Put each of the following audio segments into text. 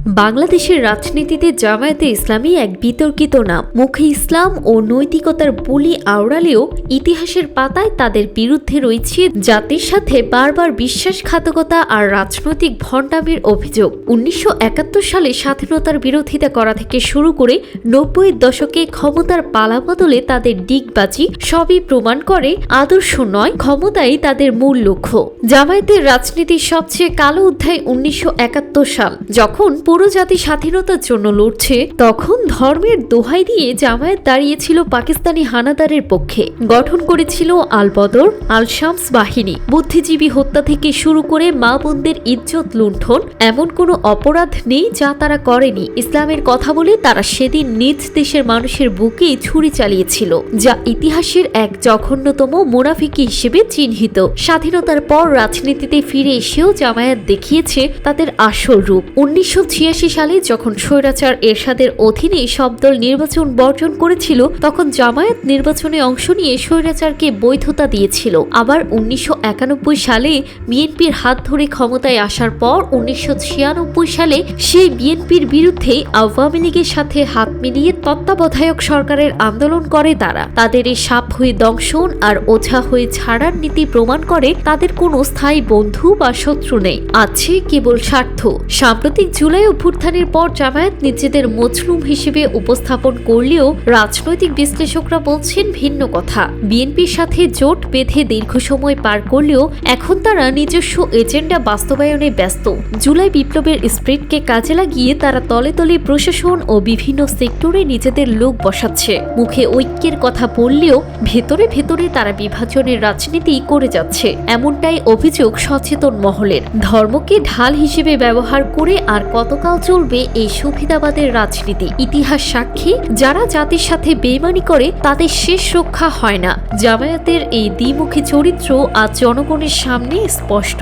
বাংলাদেশের রাজনীতিতে জামায়াতে ইসলামী এক বিতর্কিত নাম। মুখে ইসলাম ও নৈতিকতার বুলি আওড়ালেও ইতিহাসের পাতায় তাদের বিরুদ্ধে রয়েছে জাতির সাথে বারবার বিশ্বাসঘাতকতা আর রাজনৈতিক ভণ্ডামির অভিযোগ। ১৯৭১ সালে স্বাধীনতার বিরোধিতা করা থেকে শুরু করে ৯০-এর দশকে ক্ষমতার পালাবদলে তাদের ডিগবাজি সবই প্রমাণ করে আদর্শ নয়, ক্ষমতাই তাদের মূল লক্ষ্য। জামায়াতের রাজনীতির সবচেয়ে কালো অধ্যায় ১৯৭১ সাল। যখন পুরো জাতি স্বাধীনতার জন্য লড়ছে, তখন ধর্মের দোহাই দিয়ে জামায়াত দাঁড়িয়েছিল পাকিস্তানি হানাদারের পক্ষে। গঠন করেছিল আল বদর, আল শামস বাহিনী। বুদ্ধিজীবী হত্যা থেকে শুরু করে মা বোনদের ইজ্জত লুণ্ঠন, এমন কোনো অপরাধ নেই যা তারা করেনি। ইসলামের কথা বলে তারা সেদিন নিজ দেশের মানুষের বুকে ছুরি চালিয়েছিল, যা ইতিহাসের এক জঘন্যতম মুনাফিকি হিসেবে চিহ্নিত। স্বাধীনতার পর রাজনীতিতে ফিরে এসেও জামায়াত দেখিয়েছে তাদের আসল রূপ। ১৯৮৬ সালে যখন স্বৈরাচার এরশাদের অধীনে সব দল নির্বাচন বর্জন করেছিল, তখন জামায়াত নির্বাচনে অংশ নিয়ে স্বৈরাচারকে বৈধতা দিয়েছিল। আবার ১৯৯১ সালে বিএনপির হাত ধরে ক্ষমতায় আসার পর ১৯৯৬ সালে সেই বিএনপির বিরুদ্ধে আওয়ামী লীগের সাথে হাত মিলিয়ে তত্ত্বাবধায়ক সরকারের আন্দোলন করে তারা। তাদের এই সাপ হয়ে দংশন আর ওঝা হয়ে ছাড়ার নীতি প্রমাণ করে তাদের কোনো স্থায়ী বন্ধু বা শত্রু নেই, আছে কেবল স্বার্থ। সাম্প্রতিক জুলাই অভ্যুত্থানের পর জামায়াত নিজেদের মজলুম হিসেবে উপস্থাপন করলেও রাজনৈতিক বিশ্লেষকরা বলছেন ভিন্ন কথা। বিএনপির সাথে জোট বেঁধে দীর্ঘ সময় পার করলেও এখন তারা নিজস্ব এজেন্ডা বাস্তবায়নে ব্যস্ত। জুলাই বিপ্লবের স্পিরিটকে কাজে লাগিয়ে তারা তলে তলে প্রশাসন ও বিভিন্ন সেক্টরে নিজেদের লোক বসাচ্ছে। মুখে ঐক্যের কথা বললেও ভেতরে ভেতরে তারা বিভাজনের রাজনীতি করে যাচ্ছে, এমনটাই অভিযোগ সচেতন মহলের। ধর্মকে ঢাল হিসেবে ব্যবহার করে আর কতকাল চলবে এই সুবিধাবাদের রাজনীতি? ইতিহাস সাক্ষী, যারা জাতির সাথে বেইমানি করে তাদের শেষ রক্ষা হয় না। জামায়াতের এই দ্বিমুখী চরিত্র আজ জনগণের সামনে স্পষ্ট।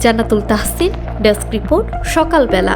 জান্নাতুল তাহসিন, ডেস্ক রিপোর্ট, সকালবেলা।